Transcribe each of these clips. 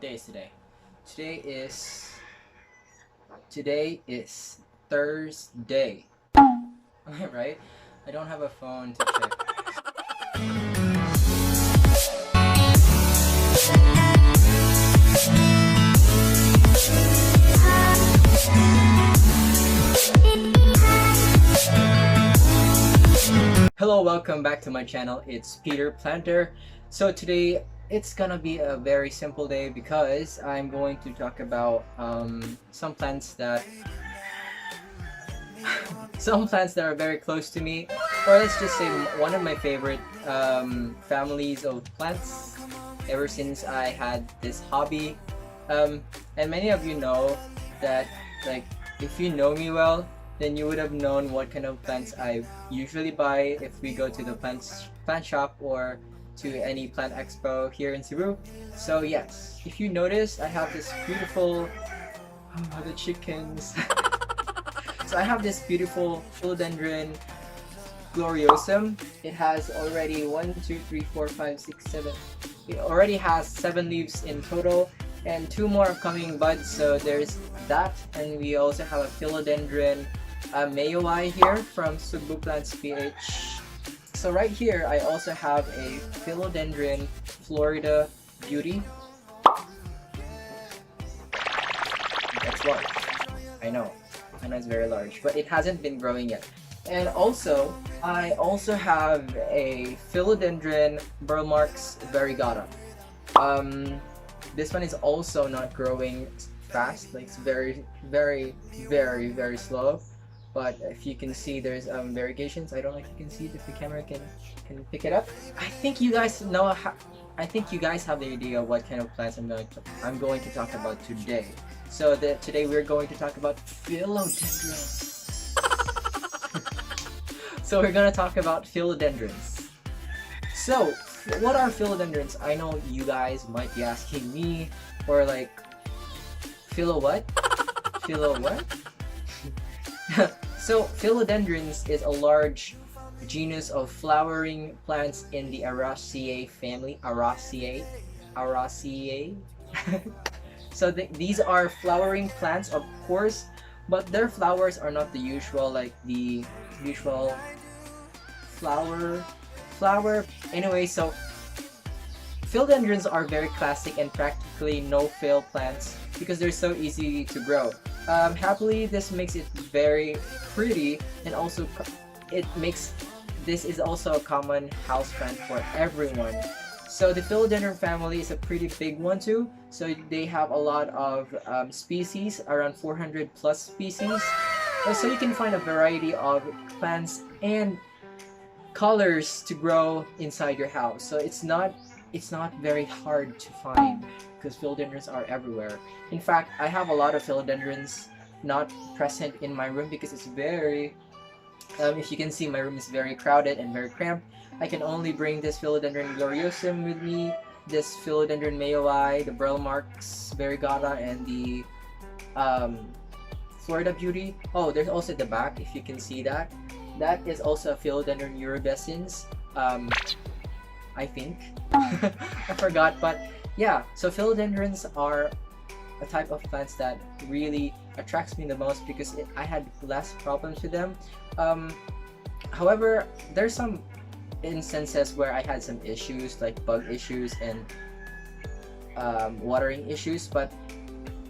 day is today? Today is Thursday. Right? I don't have a phone to check. Hello, welcome back to my channel. It's Peterplanter. So today it's gonna be a very simple day because I'm going to talk about some plants that are very close to me, or let's just say one of my favorite families of plants ever since I had this hobby. And many of you know that, like, if you know me well, then you would have known what kind of plants I usually buy if we go to the plant shop or to any plant expo here in Cebu. So yes, if you notice, I have this beautiful the chickens. So I have this beautiful Philodendron gloriosum. It has already 1, 2, 3, 4, 5, 6, 7. It already has 7 leaves in total, and 2 more upcoming buds. So there's that, and we also have a Philodendron mayoi here from Cebu Plants PH. So right here, I also have a Philodendron Florida Beauty. That's large. I know it's very large, but it hasn't been growing yet. And also, I also have a Philodendron Burlmarks Variegata. This one is also not growing fast, like it's very slow. But if you can see, there's variegations. I don't know if you can see it, if the camera can pick it up. I think you guys know I think you guys have the idea of what kind of plants I'm going to talk about today. So today we're going to talk about philodendrons. So we're gonna talk about philodendrons. So what are philodendrons? I know you guys might be asking me, or like, philo what? Philo what? So philodendrons is a large genus of flowering plants in the Araceae family. Araceae. So these are flowering plants, of course, but their flowers are not the usual, like the usual flower. Anyway, so philodendrons are very classic and practically no-fail plants because they're so easy to grow. Happily, this makes it very pretty, and also this is also a common houseplant for everyone. So the philodendron family is a pretty big one too. So they have a lot of species, around 400 plus species. So you can find a variety of plants and colors to grow inside your house. So it's not very hard to find because philodendrons are everywhere. In fact, I have a lot of philodendrons not present in my room because it's very if you can see, my room is very crowded and very cramped. I can only bring this Philodendron gloriosum with me, this Philodendron mayoi, the Burlmarks Variegata, and the Florida Beauty. Oh, there's also the back, if you can see that. That is also a Philodendron urubescens. I think. I forgot, but yeah. So philodendrons are a type of plants that really attracts me the most because I had less problems with them. However, there's some instances where I had some issues, like bug issues and watering issues, but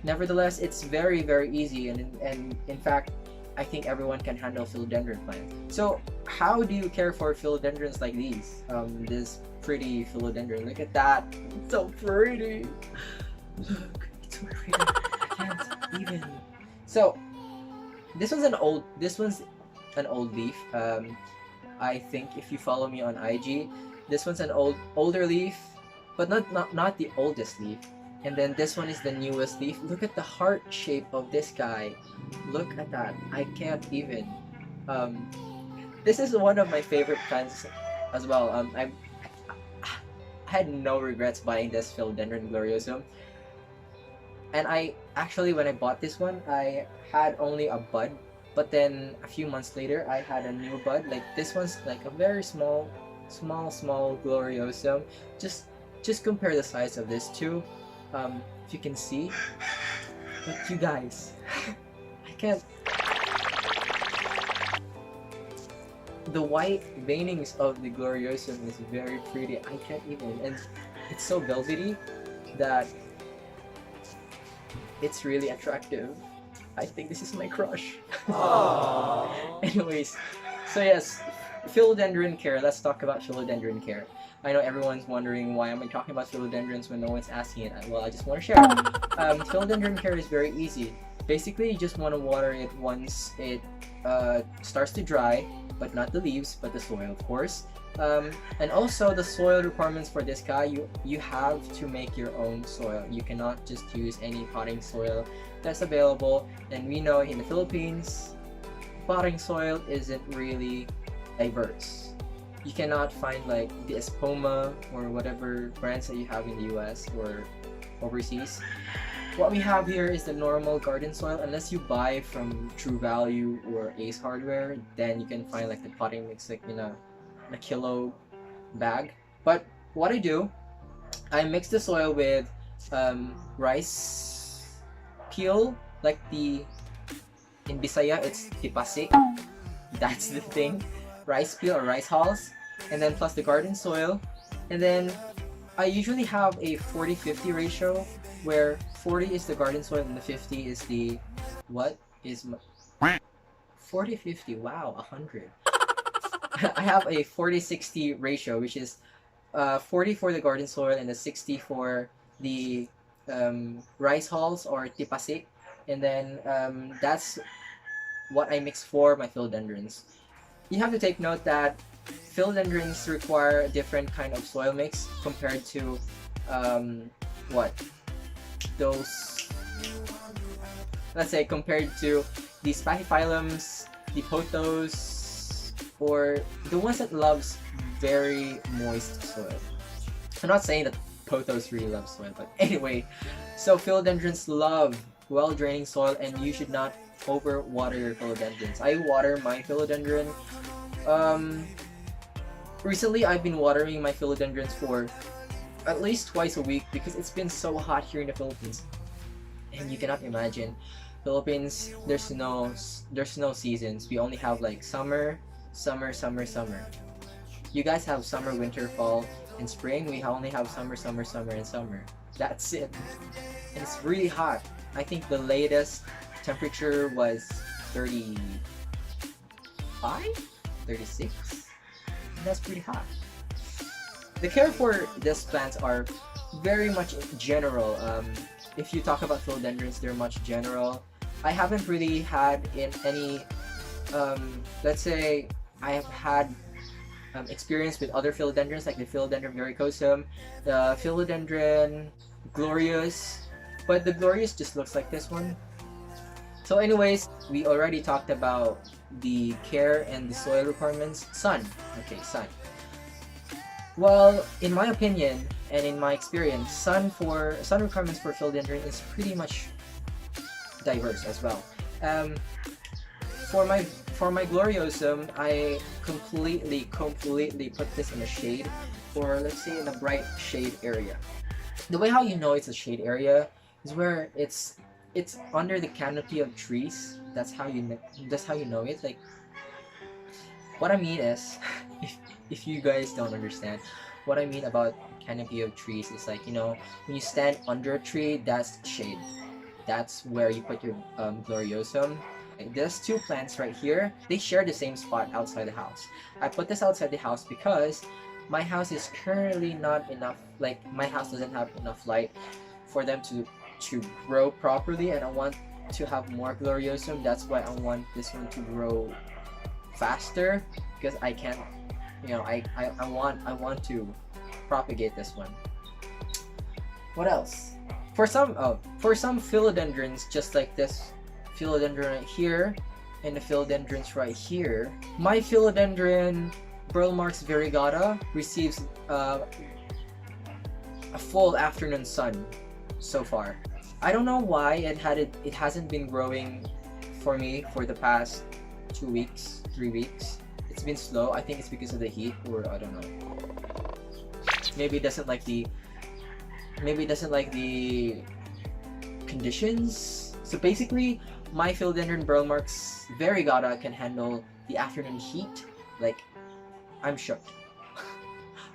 nevertheless, it's very easy, and in fact, I think everyone can handle philodendron plants. So how do you care for philodendrons like these? This pretty philodendron, look at that, it's so pretty. Look, it's so pretty. I can't even. So this one's an old leaf. I think if you follow me on IG, this one's an older leaf, but not the oldest leaf. And then this one is the newest leaf. Look at the heart shape of this guy. Look at that. I can't even. This is one of my favorite plants as well. I had no regrets buying this Philodendron gloriosum. And I actually, when I bought this one, I had only a bud, but then a few months later, I had a new bud. Like this one's like a very small gloriosum. Just compare the size of this two. if you can see, but you guys, I can't. The white veinings of the Gloriosum is very pretty. I can't even, and it's so velvety that it's really attractive. I think this is my crush. Anyways, so yes, Philodendron Care. Let's talk about Philodendron Care. I know everyone's wondering why am I talking about philodendrons when no one's asking it. Well, I just want to share. Philodendron Care is very easy. Basically, you just want to water it once it starts to dry, but not the leaves, but the soil, of course. And also the soil requirements for this guy, you have to make your own soil. You cannot just use any potting soil that's available. And we know in the Philippines, potting soil isn't really diverse. You cannot find like the Espoma or whatever brands that you have in the US or overseas. What we have here is the normal garden soil. Unless you buy from True Value or Ace Hardware, then you can find like the potting mix like in a kilo bag. But what I do, I mix the soil with rice peel, like in Bisaya it's tipasi. That's the thing. Rice peel or rice hulls, and then plus the garden soil. And then I usually have a 40-50 ratio where 40 is the garden soil and the 50 is the 40-50, wow, 100. I have a 40-60 ratio, which is 40 for the garden soil and the 60 for the rice hulls or tipasi. And then that's what I mix for my philodendrons. You have to take note that philodendrons require a different kind of soil mix compared to let's say compared to the spatiphyllums, the pothos, or the ones that loves very moist soil. I'm not saying that pothos really loves soil, but anyway, so philodendrons love well-draining soil, and you should not over-water your philodendrons. I water my philodendron. Recently, I've been watering my philodendrons for at least twice a week because it's been so hot here in the Philippines. And you cannot imagine, Philippines, there's no seasons. We only have like summer. You guys have summer, winter, fall, and spring. We only have summer, and summer. That's it. And it's really hot. I think the latest temperature was 35, 36. That's pretty hot. The care for these plants are very much general. If you talk about philodendrons, they're much general. I haven't really had in any, let's say I have had experience with other philodendrons like the Philodendron varicosum, the Philodendron glorious, but the glorious just looks like this one. So anyways, we already talked about the care and the soil requirements. Sun. Okay, sun. Well, in my opinion and in my experience, sun requirements for philodendron is pretty much diverse as well. For my gloriosum, I completely put this in a shade, or let's say in a bright shade area. The way how you know it's a shade area is where it's under the canopy of trees. That's how you know it. Like, what I mean is, if you guys don't understand, what I mean about canopy of trees is like, you know, when you stand under a tree, that's shade. That's where you put your gloriosum. There's two plants right here. They share the same spot outside the house. I put this outside the house because my house is currently not enough. Like, my house doesn't have enough light for them to grow properly, and I want to have more gloriosum. That's why I want this one to grow faster, because I can't, you know, I want to propagate this one. What else? For some philodendrons, just like this philodendron right here and the philodendrons right here, my philodendron Burlmarx variegata receives a full afternoon sun so far. I don't know why it hasn't been growing for me for the past 2 weeks, 3 weeks. It's been slow. I think it's because of the heat, or I don't know. Maybe it doesn't like the maybe doesn't like the conditions. So basically, my Philodendron Burlmark's Variegata can handle the afternoon heat. Like, I'm shook.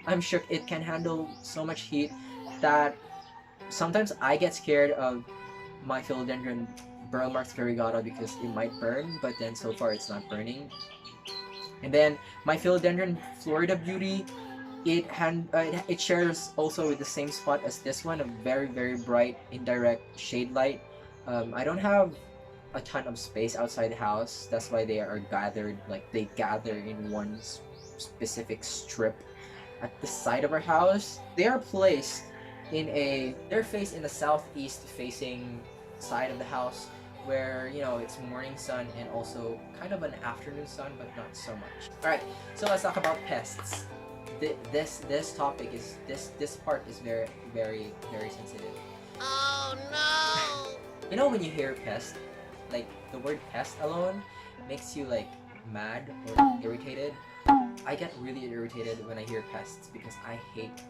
I'm shook. It can handle so much heat that sometimes I get scared of my Philodendron Burlmark's Variegata because it might burn, but then so far it's not burning. And then my Philodendron Florida Beauty, it shares also with the same spot as this one, a very bright indirect shade light. I don't have a ton of space outside the house, that's why they are gathered, like they gather in one specific strip at the side of our house. They are placed they're faced in the southeast facing side of the house, where, you know, it's morning sun and also kind of an afternoon sun, but not so much. Alright, so let's talk about pests. This topic is, this part is very sensitive. Oh no! You know, when you hear pest, like the word pest alone makes you like mad or irritated. I get really irritated when I hear pests because I hate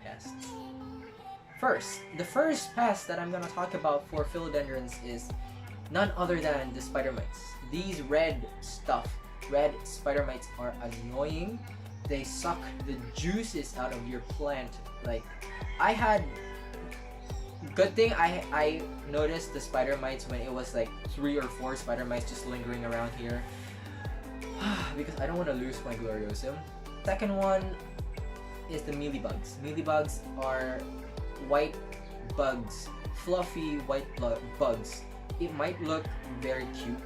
pests. The first pest that I'm gonna talk about for philodendrons is none other than the spider mites. These red spider mites are annoying. They suck the juices out of your plant. Like, good thing I noticed the spider mites when it was like 3 or 4 spider mites just lingering around here. Because I don't want to lose my gloriosum. Second one is the mealybugs. Mealybugs are white bugs, fluffy white bugs. It might look very cute,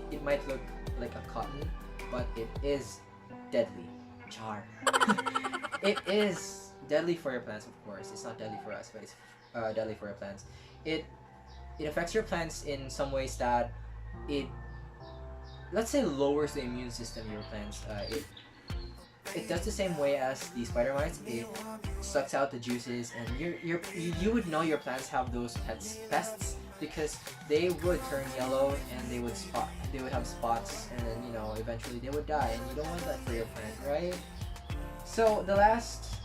it might look like a cotton, but it is deadly. Char. It is deadly for your plants, of course. It's not deadly for us, but it's deadly for your plants. It affects your plants in some ways that it, let's say, lowers the immune system of your plants. It does the same way as the spider mites. It sucks out the juices, and you would know your plants have those pests because they would turn yellow and they would have spots, and then, you know, eventually they would die, and you don't want that for your plant, right? So the last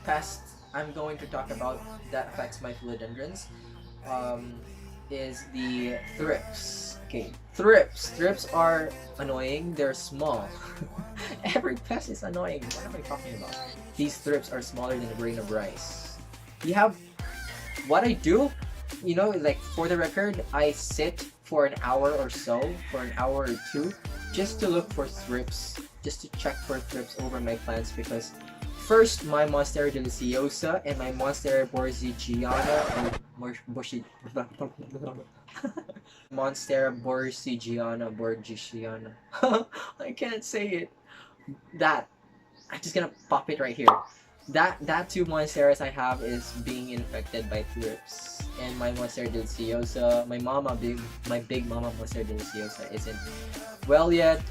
pest I'm going to talk about that affects my philodendrons is the thrips. Okay, thrips are annoying. They're small. Every pest is annoying. What am I talking about? These thrips are smaller than a grain of rice. You have what I do, you know, like, for the record, I sit for an hour or so, for an hour or two, just to look for thrips, just to check for thrips over my plants, because first, my Monstera deliciosa and my Monstera borsigiana, Monstera borsigiana, I can't say it. I'm just gonna pop it right here. That 2 Monsteras I have is being infected by thrips, and my Monstera deliciosa, my big mama Monstera deliciosa isn't well yet.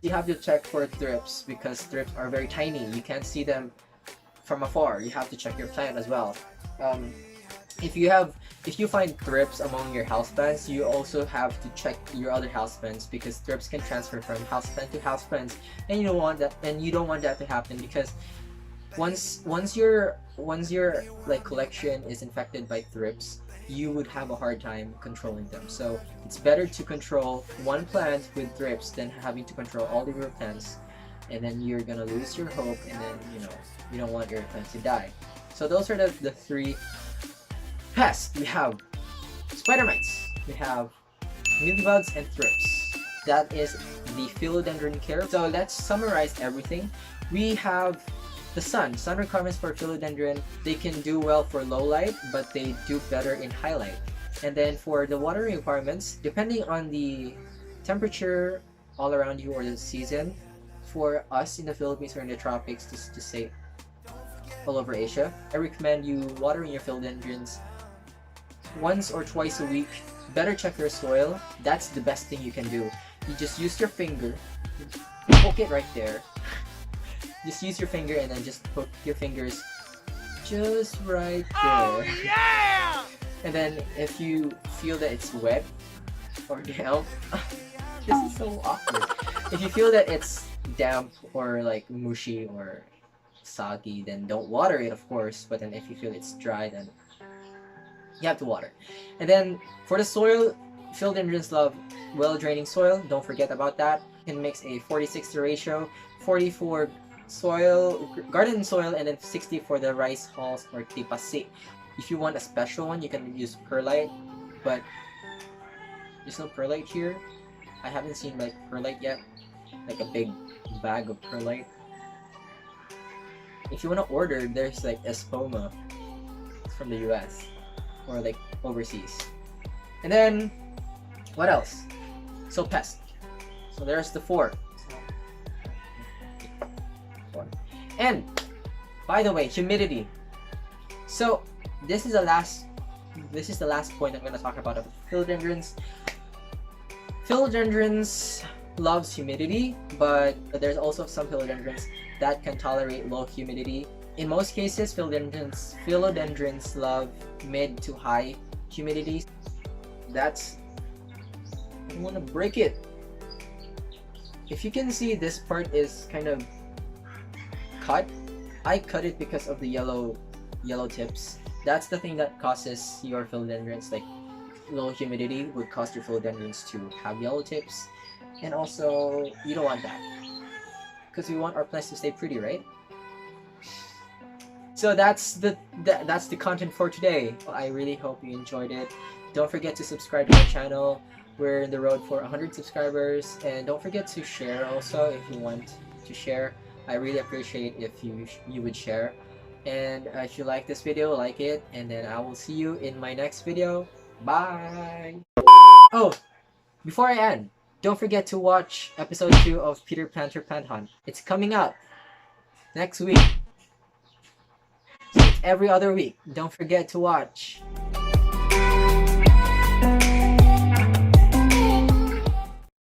You have to check for thrips because thrips are very tiny. You can't see them from afar. You have to check your plant as well. If you find thrips among your houseplants, you also have to check your other houseplants, because thrips can transfer from houseplant to houseplant, and you don't want that to happen, because once your like collection is infected by thrips, you would have a hard time controlling them. So it's better to control one plant with thrips than having to control all of your plants, and then you're gonna lose your hope, and then, you know, you don't want your plant to die. So those are the 3 pests. We have spider mites, we have mealybugs, and thrips. That is the Philodendron Care. So let's summarize everything. We have the sun requirements for philodendron. They can do well for low light, but they do better in high light. And then for the watering requirements, depending on the temperature all around you or the season, for us in the Philippines or in the tropics, to say all over Asia, I recommend you watering your philodendrons once or twice a week. Better check your soil. That's the best thing you can do. You just use your finger, poke it right there. Just use your finger and then just poke your fingers just right there. Oh yeah! And then if you feel that it's wet or damp, this is so awkward. If you feel that it's damp or like mushy or soggy, then don't water it, of course. But then if you feel it's dry, then you have to water. And then for the soil, philodendrons love well-draining soil. Don't forget about that. You can mix a 40-60 ratio, 40 for soil, garden soil, and then 60 for the rice hulls or tipasi. If you want a special one, you can use perlite, but there's no perlite here. I haven't seen like perlite yet, like a big bag of perlite. If you want to order, there's like espoma from the US or like overseas. And then what else? So pest. So there's the four. And by the way, humidity. So this is the last point I'm going to talk about of philodendrons. Philodendrons loves humidity, but there's also some philodendrons that can tolerate low humidity. In most cases, philodendrons love mid to high humidity. That's, I don't want to break it. If you can see, this part is kind of cut. I cut it because of the yellow tips. That's the thing that causes your philodendrons, like low humidity would cause your philodendrons to have yellow tips. And also, you don't want that, because we want our plants to stay pretty, right? So that's the content for today. I really hope you enjoyed it. Don't forget to subscribe to our channel. We're in the road for 100 subscribers, and don't forget to share also if you want to share. I really appreciate if you would share. And if you like this video, like it, and then I will see you in my next video. Bye! Oh, before I end, don't forget to watch episode 2 of Peterplanter Plant Hunt. It's coming out next week. So it's every other week. Don't forget to watch.